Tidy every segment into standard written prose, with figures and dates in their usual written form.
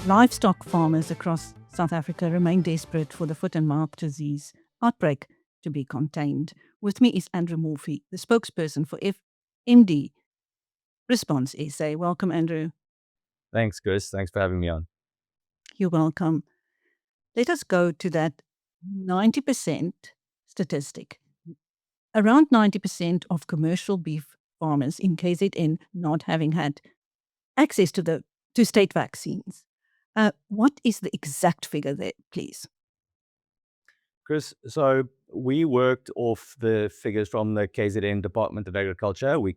Livestock farmers across South Africa remain desperate for the foot and mouth disease outbreak to be contained. With me is Andrew Morphew, the spokesperson for FMD Response SA. Welcome, Andrew. Thanks, Chris. Thanks for having me on. You're welcome. Let us go to that 90% statistic. Around 90% of commercial beef farmers in KZN not having had access to state vaccines. What is the exact figure there, please? Chris, so we worked off the figures from the KZN Department of Agriculture. We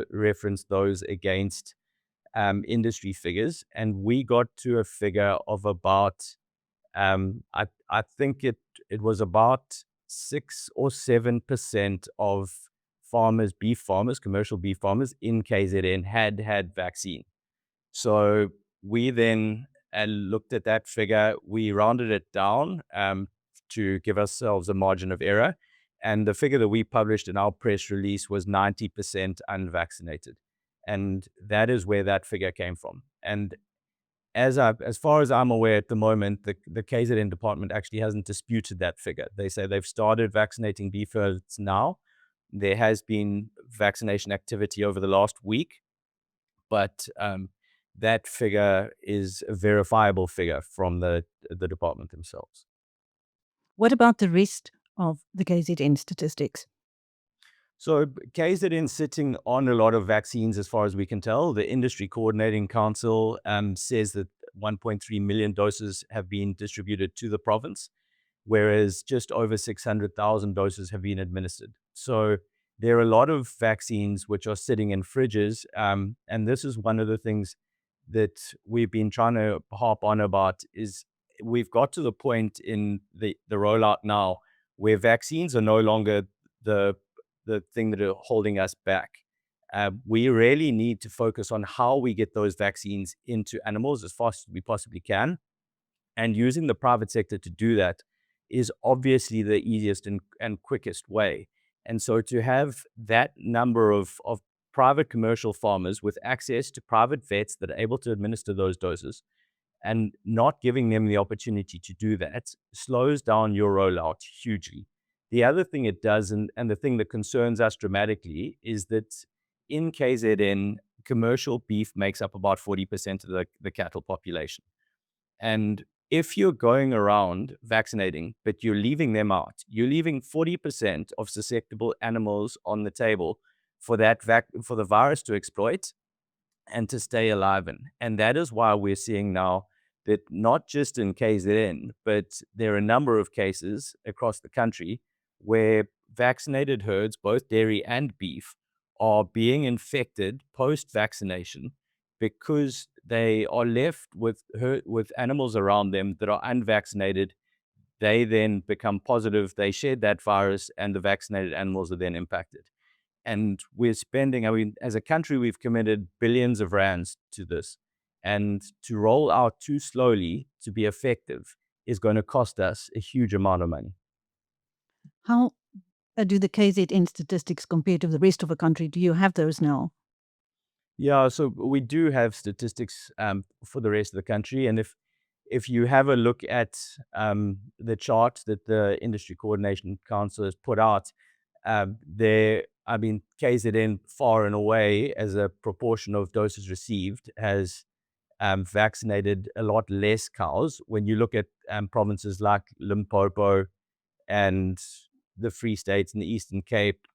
referenced those against industry figures, and we got to a figure of about, I think it was about 6 or 7% of beef farmers, commercial beef farmers in KZN had vaccine. So we then looked at that figure, we rounded it down to give ourselves a margin of error. And the figure that we published in our press release was 90% unvaccinated. And that is where that figure came from. And as far as I'm aware at the moment, the KZN department actually hasn't disputed that figure. They say they've started vaccinating beef herds now. There has been vaccination activity over the last week, but that figure is a verifiable figure from the department themselves. What about the rest of the KZN statistics? So KZN sitting on a lot of vaccines as far as we can tell. The Industry Coordinating Council says that 1.3 million doses have been distributed to the province, whereas just over 600,000 doses have been administered. So there are a lot of vaccines which are sitting in fridges, and this is one of the things that we've been trying to harp on about is we've got to the point in the rollout now where vaccines are no longer the thing that are holding us back. We really need to focus on how we get those vaccines into animals as fast as we possibly can. And using the private sector to do that is obviously the easiest and quickest way. And so to have that number of private commercial farmers with access to private vets that are able to administer those doses and not giving them the opportunity to do that slows down your rollout hugely. The other thing it does, and the thing that concerns us dramatically, is that in KZN, commercial beef makes up about 40% of the cattle population. And if you're going around vaccinating, but you're leaving them out, you're leaving 40% of susceptible animals on the table for for the virus to exploit and to stay alive in. And that is why we're seeing now that not just in KZN, but there are a number of cases across the country where vaccinated herds, both dairy and beef, are being infected post-vaccination because they are left with animals around them that are unvaccinated. They then become positive, they shed that virus, and the vaccinated animals are then impacted. And we're spending, as a country, we've committed billions of rands to this. And to roll out too slowly to be effective is going to cost us a huge amount of money. How do the KZN statistics compare to the rest of the country? Do you have those now? Yeah, so we do have statistics for the rest of the country. And if you have a look at the chart that the Industry Coordination Council has put out, KZN far and away, as a proportion of doses received, has vaccinated a lot less cows. When you look at provinces like Limpopo and the Free States and the Eastern Cape,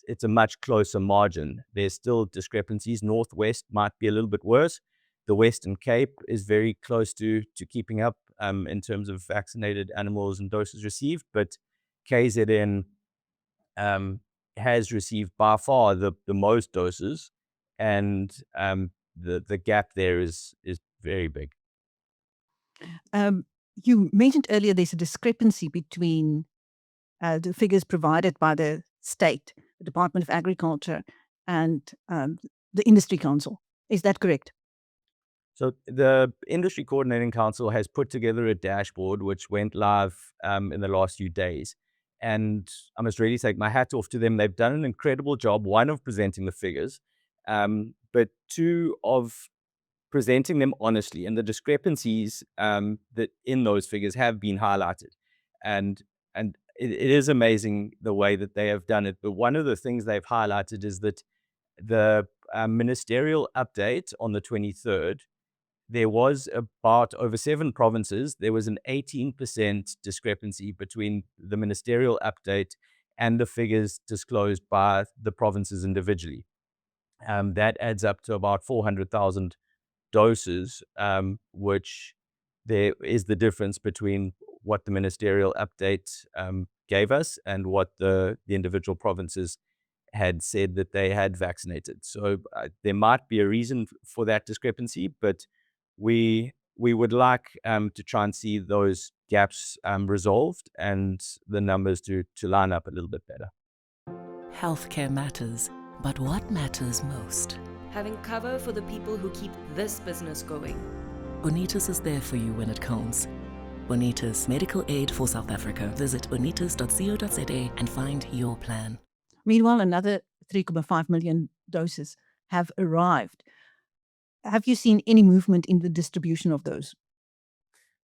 it's a much closer margin. There's still discrepancies. Northwest might be a little bit worse. The Western Cape is very close to keeping up in terms of vaccinated animals and doses received, but KZN has received by far the most doses, and the gap there is very big. You mentioned earlier there's a discrepancy between the figures provided by the state, the Department of Agriculture, and the Industry Council. Is that correct? So the Industry Coordinating Council has put together a dashboard which went live in the last few days. And I must really take my hat off to them. They've done an incredible job, one, of presenting the figures, but two, of presenting them honestly. And the discrepancies that in those figures have been highlighted. And it is amazing the way that they have done it. But one of the things they've highlighted is that the ministerial update on the 23rd, there was about over 7 provinces, there was an 18% discrepancy between the ministerial update and the figures disclosed by the provinces individually. That adds up to about 400,000 doses, which there is the difference between what the ministerial update gave us and what the individual provinces had said that they had vaccinated. So there might be a reason for that discrepancy, but we would like to try and see those gaps resolved and the numbers to line up a little bit better. Healthcare matters, but what matters most? Having cover for the people who keep this business going. Bonitas is there for you when it counts. Bonitas, medical aid for South Africa. Visit bonitas.co.za and find your plan. Meanwhile, another 3.5 million doses have arrived. Have you seen any movement in the distribution of those?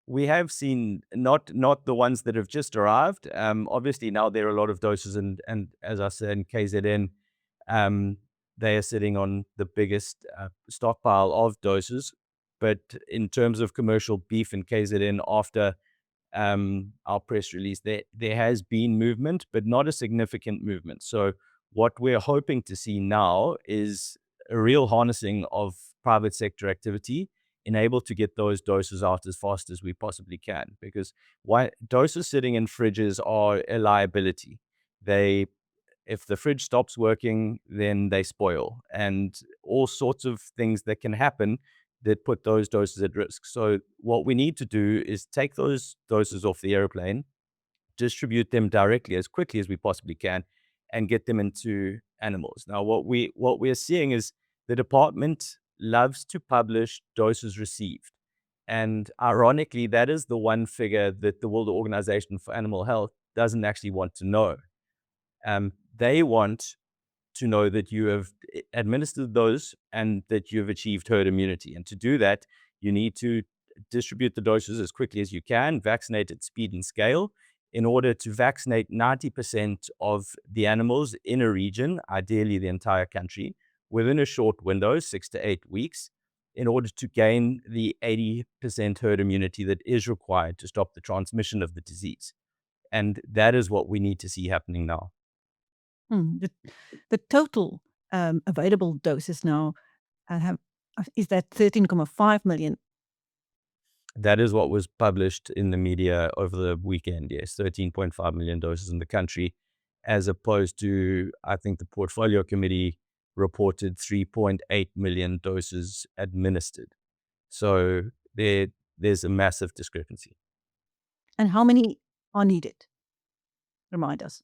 We have seen not the ones that have just arrived. Obviously, now there are a lot of doses, and as I said, in KZN, they are sitting on the biggest stockpile of doses. But in terms of commercial beef in KZN, after our press release, there has been movement, but not a significant movement. So what we're hoping to see now is a real harnessing of private sector activity, enabled to get those doses out as fast as we possibly can. Because why doses sitting in fridges are a liability. If the fridge stops working, then they spoil, and all sorts of things that can happen that put those doses at risk. So what we need to do is take those doses off the airplane, distribute them directly as quickly as we possibly can, and get them into animals. Now, what we're seeing is the department loves to publish doses received. And ironically, that is the one figure that the World Organization for Animal Health doesn't actually want to know. They want to know that you have administered those and that you've achieved herd immunity. And to do that, you need to distribute the doses as quickly as you can, vaccinate at speed and scale, in order to vaccinate 90% of the animals in a region, ideally the entire country, within a short window, 6 to 8 weeks, in order to gain the 80% herd immunity that is required to stop the transmission of the disease. And that is what we need to see happening now. The total available doses now is that 13.5 million. That is what was published in the media over the weekend, yes, 13.5 million doses in the country, as opposed to, I think the Portfolio Committee reported 3.8 million doses administered. So there's a massive discrepancy. And how many are needed? Remind us.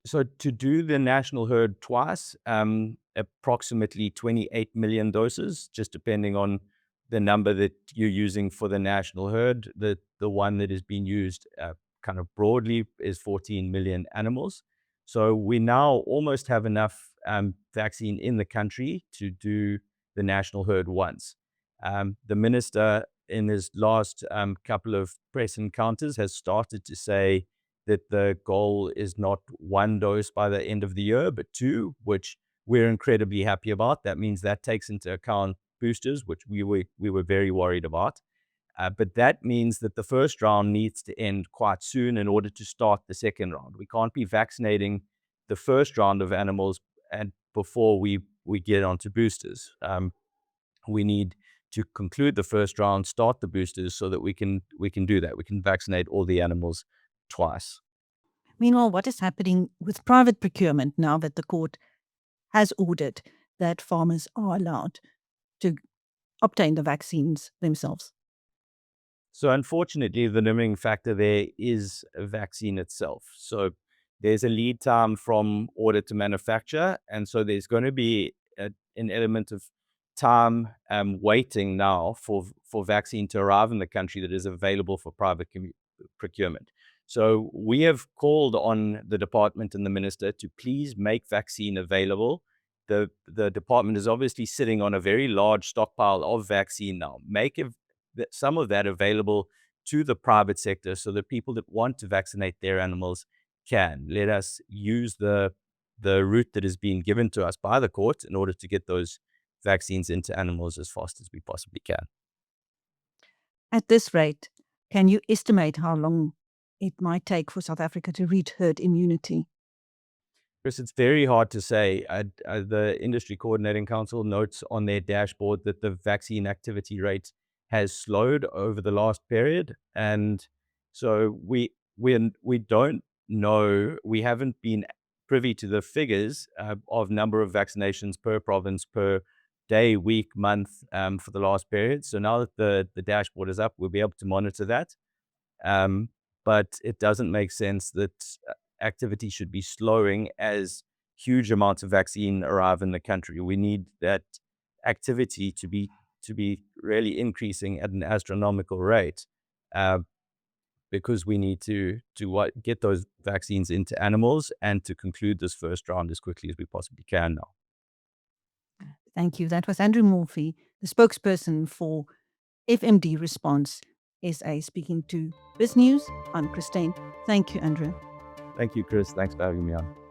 So to do the national herd twice, approximately 28 million doses, just depending on the number that you're using for the national herd. The one that is being used kind of broadly is 14 million animals. So we now almost have enough vaccine in the country to do the national herd once. The minister, in his last couple of press encounters, has started to say that the goal is not 1 dose by the end of the year, but 2, which we're incredibly happy about. That means that takes into account boosters, which we were very worried about. But that means that the first round needs to end quite soon in order to start the second round. We can't be vaccinating the first round of animals and before we get onto boosters. We need to conclude the first round, start the boosters, so that we can do that. We can vaccinate all the animals twice. Meanwhile, what is happening with private procurement now that the court has ordered that farmers are allowed to obtain the vaccines themselves? So unfortunately, the limiting factor there is a vaccine itself. So there's a lead time from order to manufacture, and so there's going to be an element of time waiting now for vaccine to arrive in the country that is available for private procurement. So we have called on the department and the minister to please make vaccine available. The department is obviously sitting on a very large stockpile of vaccine now. Make some of that available to the private sector so that people that want to vaccinate their animals can. Let us use the route that is being given to us by the court in order to get those vaccines into animals as fast as we possibly can. At this rate, can you estimate how long it might take for South Africa to reach herd immunity? Chris, it's very hard to say. The Industry Coordinating Council notes on their dashboard that the vaccine activity rate has slowed over the last period. And so we don't know. We haven't been privy to the figures of number of vaccinations per province, per day, week, month for the last period. So now that the dashboard is up, we'll be able to monitor that. But it doesn't make sense that activity should be slowing as huge amounts of vaccine arrive in the country. We need that activity to be really increasing at an astronomical rate, because we need to get those vaccines into animals and to conclude this first round as quickly as we possibly can now. Thank you. That was Andrew Morphew, the spokesperson for FMD Response SA, speaking to BizNews. I'm Chris Steyn. Thank you, Andrew. Thank you, Chris. Thanks for having me on.